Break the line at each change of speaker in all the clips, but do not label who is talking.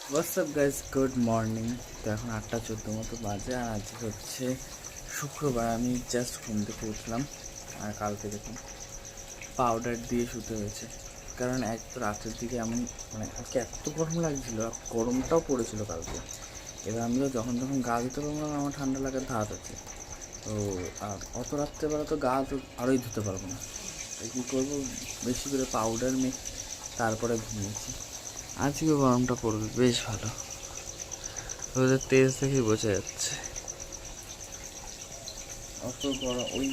WhatsApp guys, good morning. তো এখন 8:14 মতো বাজে, আর আজকে হচ্ছে শুক্রবার। আমি জাস্ট ঘুম থেকে উঠলাম। আর কালকে দেখুন পাউডার দিয়ে শুতে হয়েছে, কারণ এক তো রাতের দিকে এমন কালকে এত গরম লাগছিলো, আর গরমটাও পড়েছিল কালকে। এবার আমি তো যখন তখন গা ধুতে পারবো না, আমার ঠান্ডা লাগার ধাত আছে। তো আর অত রাত্রেবেলা তো গা তো আরোই ধুতে পারবো না। তাই কী করবো, বেশি করে পাউডার মেখে তারপরে ঘুমিয়েছি। আজকে গরমটা পড়বে বেশ ভালো, ওদের তেজ দেখে বোঝা যাচ্ছে। অত গরম, ওই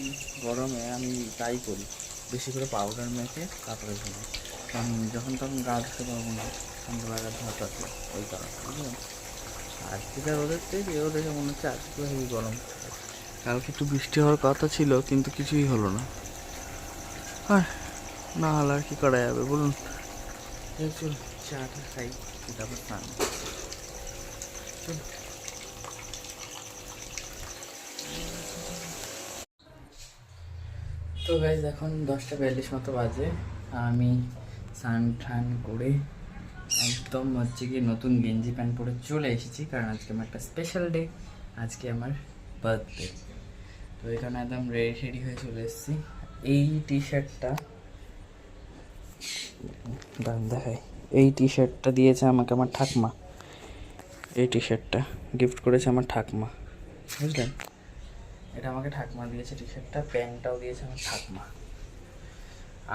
গরমে আমি তাই করি, বেশি করে পাউডার মেখে তারপরে ঘুমাই, কারণ যখন তখন গা ধুতে পারবো না, ঠান্ডা লাগার ধাত আছে, ওই কারণে বুঝলেন। আজকে ওদের তেজ এও দেখে মনে হচ্ছে আজকে হেবি গরম। কালকে একটু বৃষ্টি হওয়ার কথা ছিল, কিন্তু কিছুই হলো না। আর না হলে আর কি করা যাবে বলুন। চল চাটা খাই, তারপর স্নান। চল। তো গাইজ এখন 10:42 মতো বাজে। আমি স্নান টান করে একদম হচ্ছে কি নতুন গেঞ্জি প্যান্ট পরে চলে এসেছি, কারণ আজকে আমার একটা স্পেশাল ডে, আজকে আমার বার্থডে। তো এখানে একদম রেডি হয়ে চলে এসেছি। এই টি শার্টটা দেখাই, এই টি শার্টটা দিয়েছে আমাকে আমার ঠাকমা। এই টি শার্টটা গিফট করেছে আমার ঠাকমা, বুঝলেন। এটা আমাকে ঠাকমা দিয়েছে টি শার্টটা, প্যান্টটাও দিয়েছে আমার ঠাকমা।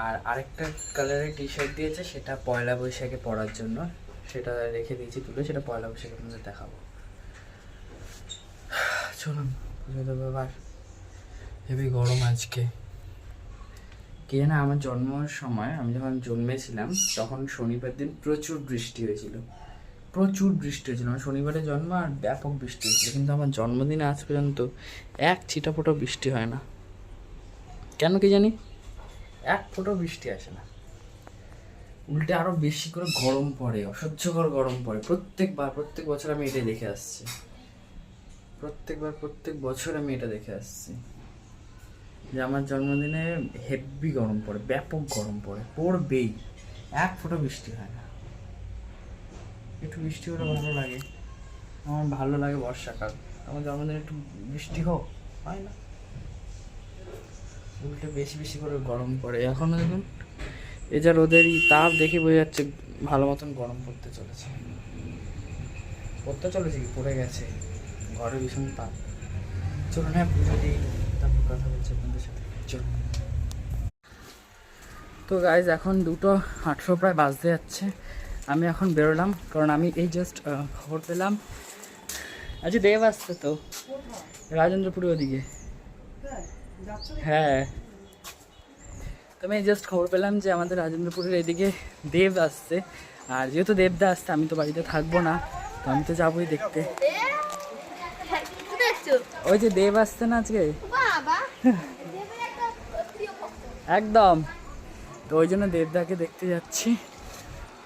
আর আরেকটা কালারের টি শার্ট দিয়েছে, সেটা পয়লা বৈশাখে পরার জন্য, সেটা রেখে দিয়েছি তুলে, সেটা পয়লা বৈশাখে আপনাদের দেখাবো। চলুন পুজো দেবো এবার। হেবি গরম আজকে। কে জানে, আমার জন্মের সময়, আমি যখন জন্মেছিলাম তখন শনিবার দিন প্রচুর বৃষ্টি হয়েছিল, প্রচুর বৃষ্টি হয়েছিল। আমার শনিবারে জন্ম, আর ব্যাপক বৃষ্টি হয়েছিল, কিন্তু আমার জন্মদিনে আজ পর্যন্ত এক ছিটা ফোঁটা বৃষ্টি হয় না। কেন কি জানি, এক ফোঁটা বৃষ্টি আসে না, উল্টে আরো বেশি করে গরম পড়ে, অসহ্যকর গরম পড়ে। প্রত্যেক বছর আমি এটাই দেখে আসছি, প্রত্যেক বছর আমি এটা দেখে আসছি, যে আমার জন্মদিনে হেভি গরম পড়ে, ব্যাপক গরম পড়বেই, এক ফোঁটা বৃষ্টি হয় না। একটু বৃষ্টি হলে ভালো লাগে, আমার ভালো লাগে বর্ষাকাল। আমার জন্মদিনে একটু বৃষ্টি হোক, হয় না, উল্টে বেশি বেশি করে গরম পড়ে। এখনও দেখুন এ যা রোদেরই তাপ দেখে বোঝা যাচ্ছে ভালো মতন গরম পড়তে চলেছে, কি পড়ে গেছে, ঘরে ভীষণ তাপ। চলুন হ্যাঁ পুজো দিই, তারপর কথা বলছি আপনাদের সাথে। চলুন। তো গাইজ এখন 2:08 প্রায় বাজতে যাচ্ছে। আমি এখন বেরোলাম, কারণ আমি এই জাস্ট খবর পেলাম আজ দেব আসছে, তো রাজেন্দ্রপুরের ওদিকে। হ্যাঁ, তো আমি জাস্ট খবর পেলাম যে আমাদের রাজেন্দ্রপুরের এদিকে দেব আসছে। আর যেহেতু দেবদা আসছে, আমি তো বাড়িতে থাকবো না, তো আমি তো যাবোই দেখতে। ওই যে দেব আসছে না আজকে, একদম। তো ওই জন্য দেবদাকে দেখতে যাচ্ছি।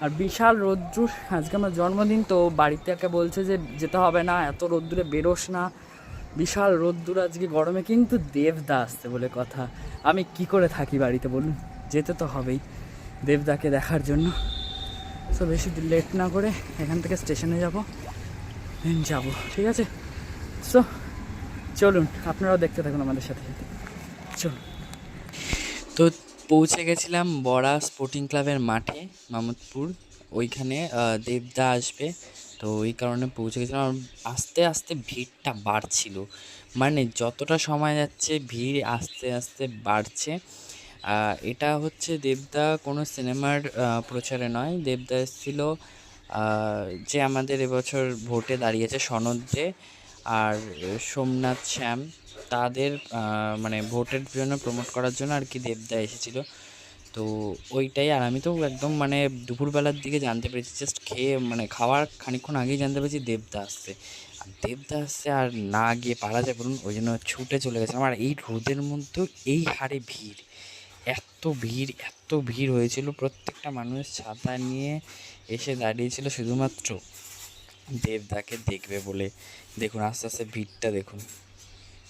আর বিশাল রোদ্দুর, আজকে আমার জন্মদিন, তো বাড়িতে একে বলছে যে যেতে হবে না, এত রোদ্দুরে বেরোস না, বিশাল রোদ্দুর আজকে গরমে। কিন্তু দেবদা আসছে বলে কথা, আমি কি করে থাকি বাড়িতে বলুন, যেতে তো হবেই দেবদাকে দেখার জন্য। সো বেশি লেট না করে এখান থেকে স্টেশনে যাব, ঠিক আছে। সো চলুন, আপনারাও দেখতে থাকুন আমাদের সাথে সাথে, চলুন। তো পৌঁছে গেছিলাম বড়া স্পোর্টিং ক্লাবের মাঠে, মামুদপুর। ওইখানে দেবদা আসবে, তো ওই কারণে পৌঁছে গেছিলাম। আর আস্তে আস্তে ভিড়টা বাড়ছিল, মানে যতটা সময় যাচ্ছে ভিড় আস্তে আস্তে বাড়ছে। এটা হচ্ছে দেবদা কোনো সিনেমার প্রচারে নয়, দেবদা এসেছিল যে আমাদের এবছর ভোটে দাঁড়িয়েছে সনদ দে আর সোমনাথ শ্যাম, তাদের মানে ভোটের জন্য প্রমোট করার জন্য আর কি দেবদা এসেছিলো। তো ওইটাই। আর আমি তো একদম মানে দুপুরবেলার দিকে জানতে পেরেছি, জাস্ট খেয়ে মানে খাওয়ার খানিকক্ষণ আগেই জানতে পেরেছি দেবদা আসছে। আর দেবদা আসছে, আর না গিয়ে পারা যায় বলুন, ওই জন্য ছুটে চলে গেছিলাম। আর এই রোদের মধ্যেও এই হারে ভিড়, এত ভিড় হয়েছিল, প্রত্যেকটা মানুষ ছাতা নিয়ে এসে দাঁড়িয়েছিল শুধুমাত্র দেবদাকে দেখবে বলে। দেখুন আস্তে আস্তে ভিড়টা দেখুন,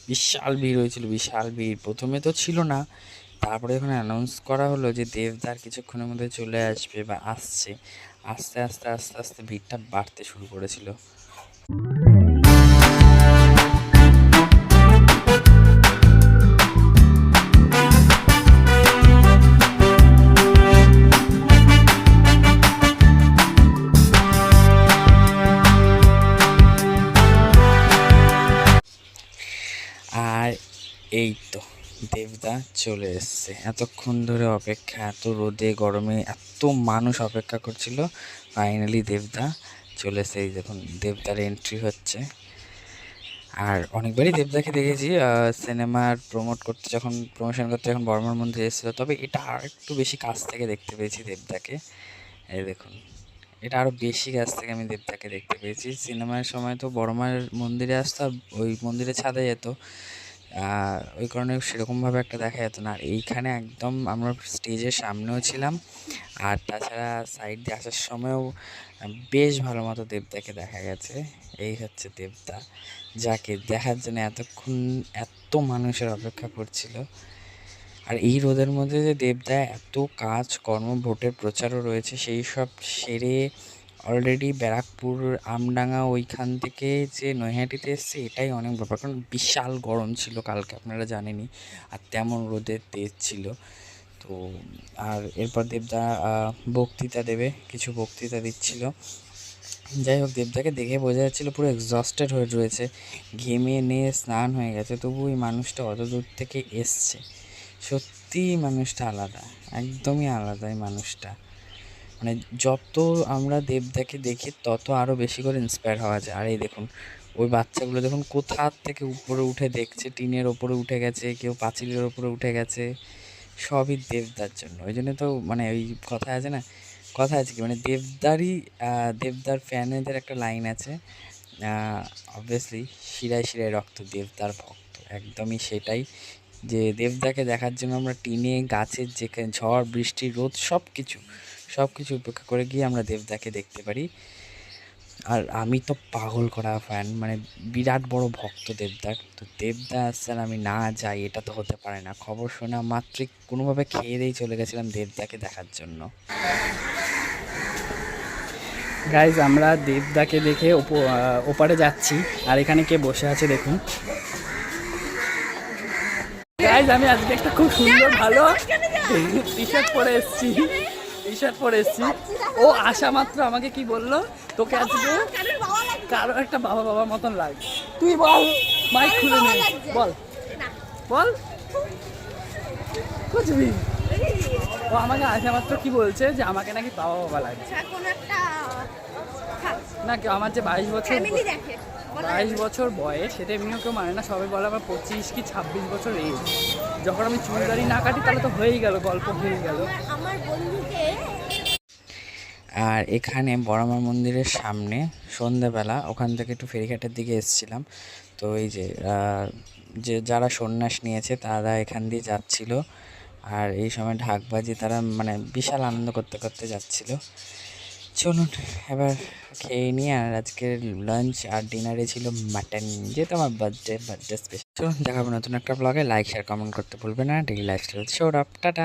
বিশাল ভিড় হয়েছিল, বিশাল ভিড়। প্রথমে তো ছিল না, তারপরে যখন অ্যানাউন্স করা হলো যে দেবদার কিছুক্ষণের মধ্যে চলে আসবে বা আসছে, আস্তে আস্তে আস্তে আস্তে ভিড়টা বাড়তে শুরু করেছিল। আর এই তো দেবদা চলে এসছে। এতক্ষণ ধরে অপেক্ষা, এত রোদে গরমে এত মানুষ অপেক্ষা করছিল, ফাইনালি দেবদা চলে এসছে। এই দেখুন দেবদার এন্ট্রি হচ্ছে। আর অনেকবারই দেবদাকে দেখেছি সিনেমার প্রমোশন করতে যখন বর্মার মন্দিরে এসেছিলো, তবে এটা আর একটু বেশি কাছ থেকে দেখতে পেয়েছি দেবদাকে। এই দেখুন, এটা আরও বেশি কাছ থেকে আমি দেবদাকে দেখতে পেয়েছি। সিনেমার সময় তো বড়মার মন্দিরে আসতো, ওই মন্দিরে ছাদে যেত, ওই কারণে সেরকমভাবে একটা দেখা যেত না। আর এইখানে একদম আমরা স্টেজের সামনেও ছিলাম, আর তাছাড়া সাইড দিয়ে আসার সময়ও বেশ ভালো মতো দেবদাকে দেখা গেছে। এই হচ্ছে দেবদা, যাকে দেখার জন্য এতক্ষণ এত মানুষের অপেক্ষা করছিল। আর এই রোদের মধ্যে যে দেবদা এত কাজ কর্ম, ভোটের প্রচারও রয়েছে, সেই সব সেরে অলরেডি ব্যারাকপুর আমডাঙ্গা ওইখান থেকে যে নৈহাটিতে এসছে, এটাই অনেক ব্যাপার। কারণ বিশাল গরম ছিল কালকে, আপনারা জানেনই, আর তেমন রোদের তেজ ছিল। তো আর এরপর দেবদা বক্তৃতা দেবে, কিছু বক্তৃতা দিচ্ছিল। যাই হোক, দেবদাকে দেখে বোঝা যাচ্ছিলো পুরো এক্সস্টেড হয়ে রয়েছে, ঘেমে নিয়ে স্নান হয়ে গেছে, তবু এই মানুষটা অত দূর থেকে এসছে। সত্যিই মানুষটা আলাদা, একদমই আলাদা এই মানুষটা। মানে যত আমরা দেবদাকে দেখি তত আরও বেশি করে ইন্সপায়ার হওয়া যায়। আর এই দেখুন ওই বাচ্চাগুলো দেখুন কোথার থেকে উপরে উঠে দেখছে, টিনের ওপরে উঠে গেছে, কেউ পাঁচিলের ওপরে উঠে গেছে, সবই দেবদার জন্য। ওই জন্য তো মানে ওই কথা আছে না, কথা আছে কি মানে দেবদার ফ্যানেদের একটা লাইন আছে, অবভিয়াসলি শিরায় শিরায় রক্ত দেবদার ভক্ত, একদমই সেটাই। যে দেবদাকে দেখার জন্য আমরা টিনে, গাছের যেখানে ঝড় বৃষ্টি রোদ সব কিছু উপেক্ষা করে গিয়ে আমরা দেবদাকে দেখতে পারি। আর আমি তো পাগল করা ফ্যান, মানে বিরাট বড় ভক্ত দেবদার। তো দেবদা আসছেন, আমি না যাই এটা তো হতে পারে না। খবর শোনা মাত্রই কোনোভাবে খেয়ে দিয়েই চলে গেছিলাম দেবদাকে দেখার জন্য। গাইজ, আমরা দেবদাকে দেখে ওপারে যাচ্ছি, আর এখানে কে বসে আছে দেখুন। গাইজ, আমি আজকে একটা খুব সুন্দর ভালো টি শার্ট পরে এসেছি, ও আসা মাত্র আমাকে কি বললো, তোকে আজকে কারো একটা বাবা বাবার মতন লাগে। তুই বল, মাইক খুলে নে, বল বল বুঝবি। ও আমাকে আসা মাত্র কি বলছে যে আমাকে নাকি বাবা বাবা লাগছে না। কেউ আমার যে 22 বছর বয়স, সেটা এমনিও কেউ মানে না। সবাই বলে আমার 25 কি 26 বছর এজ। যখন আমি চুলদারি না কাটি তাহলে তো হয়েই গেল, গল্প হয়ে গেল। আর এখানে বড়মার মন্দিরের সামনে সন্ধ্যাবেলা ওখান থেকে একটু ফেরিঘাটের দিকে এসেছিলাম। তো এই যে যারা সন্ন্যাস নিয়েছে তারা এখান দিয়ে যাচ্ছিল, আর এই সময় ঢাকবাজি তারা মানে বিশাল আনন্দ করতে করতে যাচ্ছিল। চলুন এবার খেয়ে নিয়ে। আর আজকের লাঞ্চ আর ডিনারে ছিল মাটন, যেহেতু আমার বার্থডে স্পেশাল। চলুন দেখাবো নতুন একটা ব্লগে। লাইক শেয়ার কমেন্ট করতে ভুলবেন না। Daily lifestyle show up, tata.